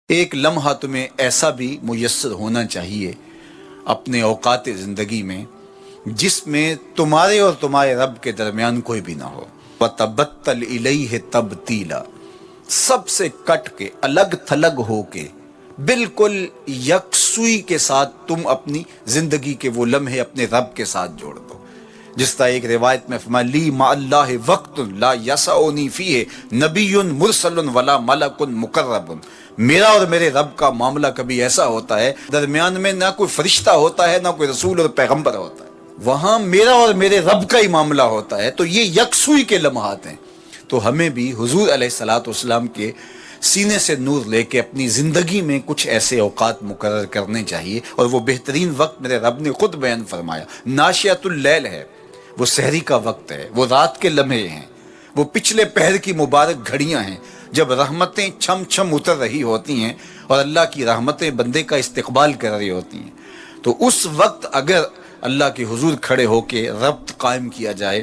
ایک لمحہ تمہیں ایسا بھی میسر ہونا چاہیے اپنے اوقات زندگی میں جس میں تمہارے اور تمہارے رب کے درمیان کوئی بھی نہ ہو۔ وَتَبَتَّلْ إِلَيْهِ تَبْتِيلًا، سب سے کٹ کے الگ تھلگ ہو کے بالکل یکسوئی کے ساتھ تم اپنی زندگی کے وہ لمحے اپنے رب کے ساتھ جوڑ دو۔ جس طرح ایک روایت میں فرمایا لی مع اللہ وقت لا یسعنی فیہ نبی مرسل ولا ملک مقرب، میرا اور میرے رب کا معاملہ کبھی ایسا ہوتا ہے درمیان میں نہ کوئی فرشتہ ہوتا ہے نہ کوئی رسول اور پیغمبر ہوتا ہے، وہاں میرا اور میرے رب کا ہی معاملہ ہوتا ہے۔ تو یہ یکسوئی کے لمحات ہیں، تو ہمیں بھی حضور علیہ الصلوۃ والسلام کے سینے سے نور لے کے اپنی زندگی میں کچھ ایسے اوقات مقرر کرنے چاہیے، اور وہ بہترین وقت میرے رب نے خود بیان فرمایا ناشیۃ اللیل ہے، وہ سحری کا وقت ہے، وہ رات کے لمحے ہیں، وہ پچھلے پہر کی مبارک گھڑیاں ہیں جب رحمتیں چھم چھم اتر رہی ہوتی ہیں اور اللہ کی رحمتیں بندے کا استقبال کر رہی ہوتی ہیں۔ تو اس وقت اگر اللہ کے حضور کھڑے ہو کے ربط قائم کیا جائے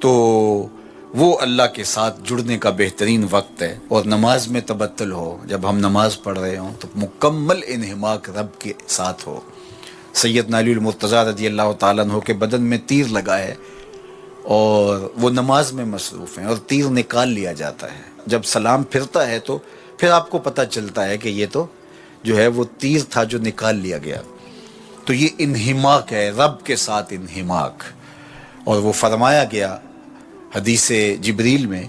تو وہ اللہ کے ساتھ جڑنے کا بہترین وقت ہے۔ اور نماز میں تبتل ہو، جب ہم نماز پڑھ رہے ہوں تو مکمل انہماک رب کے ساتھ ہو۔ سیدنا علی المرتضیٰ رضی اللہ تعالیٰ عنہ کے بدن میں تیر لگا ہے اور وہ نماز میں مصروف ہیں اور تیر نکال لیا جاتا ہے، جب سلام پھرتا ہے تو پھر آپ کو پتہ چلتا ہے کہ یہ تو جو ہے وہ تیر تھا جو نکال لیا گیا۔ تو یہ انہماک ہے، رب کے ساتھ انہماک۔ اور وہ فرمایا گیا حدیث جبریل میں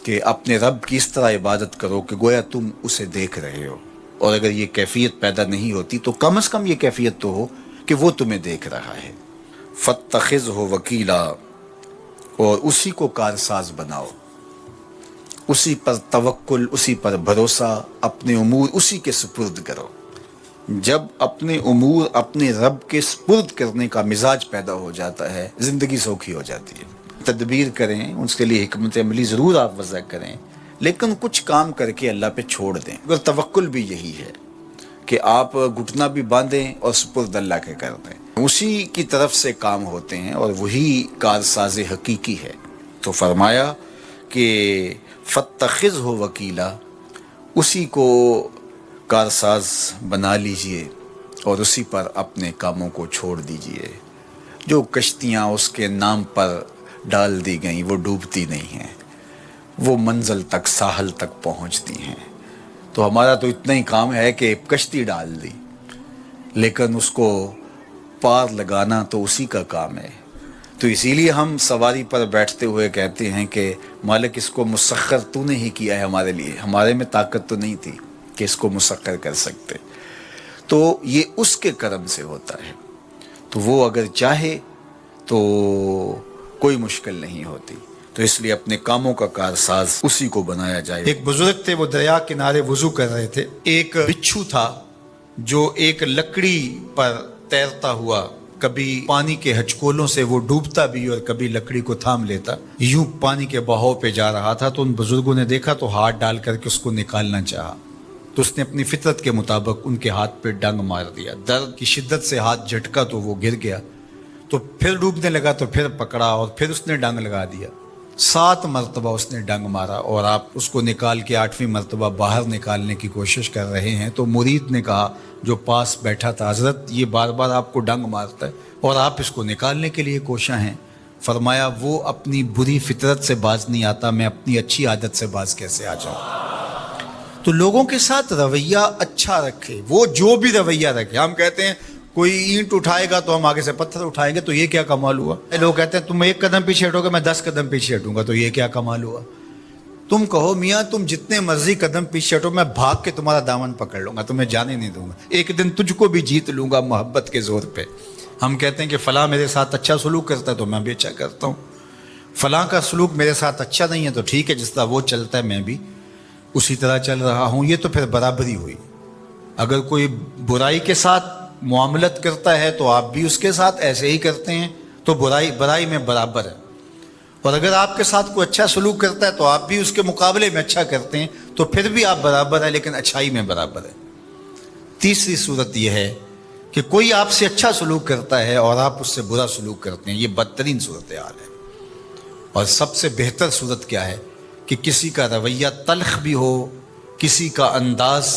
کہ اپنے رب کی اس طرح عبادت کرو کہ گویا تم اسے دیکھ رہے ہو، اور اگر یہ کیفیت پیدا نہیں ہوتی تو کم از کم یہ کیفیت تو ہو کہ وہ تمہیں دیکھ رہا ہے۔ فَاتَّخِذْهُ وَكِيلًا، اور اسی کو کارساز بناؤ، اسی پر توکل، اسی پر بھروسہ، اپنے امور اسی کے سپرد کرو۔ جب اپنے امور اپنے رب کے سپرد کرنے کا مزاج پیدا ہو جاتا ہے زندگی سوکھی ہو جاتی ہے۔ تدبیر کریں، اس کے لیے حکمت عملی ضرور آپ وضع کریں، لیکن کچھ کام کر کے اللہ پہ چھوڑ دیں۔ اگر توکل بھی یہی ہے کہ آپ گھٹنا بھی باندھیں اور سپرد اللہ کے کر دیں، اسی کی طرف سے کام ہوتے ہیں اور وہی کارساز حقیقی ہے۔ تو فرمایا کہ فَاتَّخِذْهُ وَكِيلًا، اسی کو کارساز بنا لیجئے اور اسی پر اپنے کاموں کو چھوڑ دیجئے۔ جو کشتیاں اس کے نام پر ڈال دی گئیں وہ ڈوبتی نہیں ہیں، وہ منزل تک، ساحل تک پہنچتی ہیں۔ تو ہمارا تو اتنا ہی کام ہے کہ کشتی ڈال دی، لیکن اس کو پار لگانا تو اسی کا کام ہے۔ تو اسی لیے ہم سواری پر بیٹھتے ہوئے کہتے ہیں کہ مالک اس کو مسخر تو نے ہی کیا ہے ہمارے لیے، ہمارے میں طاقت تو نہیں تھی کہ اس کو مسخر کر سکتے۔ تو یہ اس کے کرم سے ہوتا ہے، تو وہ اگر چاہے تو کوئی مشکل نہیں ہوتی۔ تو اس لیے اپنے کاموں کا کارساز اسی کو بنایا جائے۔ ایک بزرگ تھے، وہ دریا کنارے وضو کر رہے تھے۔ ایک بچھو تھا جو ایک لکڑی پر تیرتا ہوا، کبھی پانی کے ہچکولوں سے وہ ڈوبتا بھی اور کبھی لکڑی کو تھام لیتا، یوں پانی کے بہاؤ پہ جا رہا تھا۔ تو ان بزرگوں نے دیکھا تو ہاتھ ڈال کر کے اس کو نکالنا چاہا، تو اس نے اپنی فطرت کے مطابق ان کے ہاتھ پہ ڈنگ مار دیا۔ درد کی شدت سے ہاتھ جھٹکا تو وہ گر گیا، تو پھر ڈوبنے لگا تو پھر پکڑا اور پھر اس نے ڈنگ لگا دیا۔ 7 مرتبہ اس نے ڈنگ مارا، اور آپ اس کو نکال کے 8ویں مرتبہ باہر نکالنے کی کوشش کر رہے ہیں۔ تو مرید نے کہا جو پاس بیٹھا تھا، حضرت یہ بار بار آپ کو ڈنگ مارتا ہے اور آپ اس کو نکالنے کے لیے کوشاں ہیں۔ فرمایا وہ اپنی بری فطرت سے باز نہیں آتا، میں اپنی اچھی عادت سے باز کیسے آ جاؤں؟ تو لوگوں کے ساتھ رویہ اچھا رکھے، وہ جو بھی رویہ رکھے۔ ہم کہتے ہیں کوئی اینٹ اٹھائے گا تو ہم آگے سے پتھر اٹھائیں گے، تو یہ کیا کمال ہوا؟ لوگ کہتے ہیں تم 1 قدم پیچھے ہٹو گے میں 10 قدم پیچھے ہٹوں گا، تو یہ کیا کمال ہوا؟ تم کہو میاں تم جتنے مرضی قدم پیچھے ہٹو، میں بھاگ کے تمہارا دامن پکڑ لوں گا، تمہیں جانے نہیں دوں گا، ایک دن تجھ کو بھی جیت لوں گا محبت کے زور پہ۔ ہم کہتے ہیں کہ فلاں میرے ساتھ اچھا سلوک کرتا ہے تو میں بھی اچھا کرتا ہوں، فلاں کا سلوک میرے ساتھ اچھا نہیں ہے تو ٹھیک ہے، جس طرح وہ چلتا ہے میں بھی اسی طرح چل رہا ہوں۔ یہ تو پھر برابری ہوئی۔ اگر کوئی برائی کے ساتھ معاملت کرتا ہے تو آپ بھی اس کے ساتھ ایسے ہی کرتے ہیں، تو برائی میں برابر ہے۔ اور اگر آپ کے ساتھ کوئی اچھا سلوک کرتا ہے تو آپ بھی اس کے مقابلے میں اچھا کرتے ہیں، تو پھر بھی آپ برابر ہیں، لیکن اچھائی میں برابر ہے۔ تیسری صورت یہ ہے کہ کوئی آپ سے اچھا سلوک کرتا ہے اور آپ اس سے برا سلوک کرتے ہیں، یہ بدترین صورتحال ہے۔ اور سب سے بہتر صورت کیا ہے کہ کسی کا رویہ تلخ بھی ہو، کسی کا انداز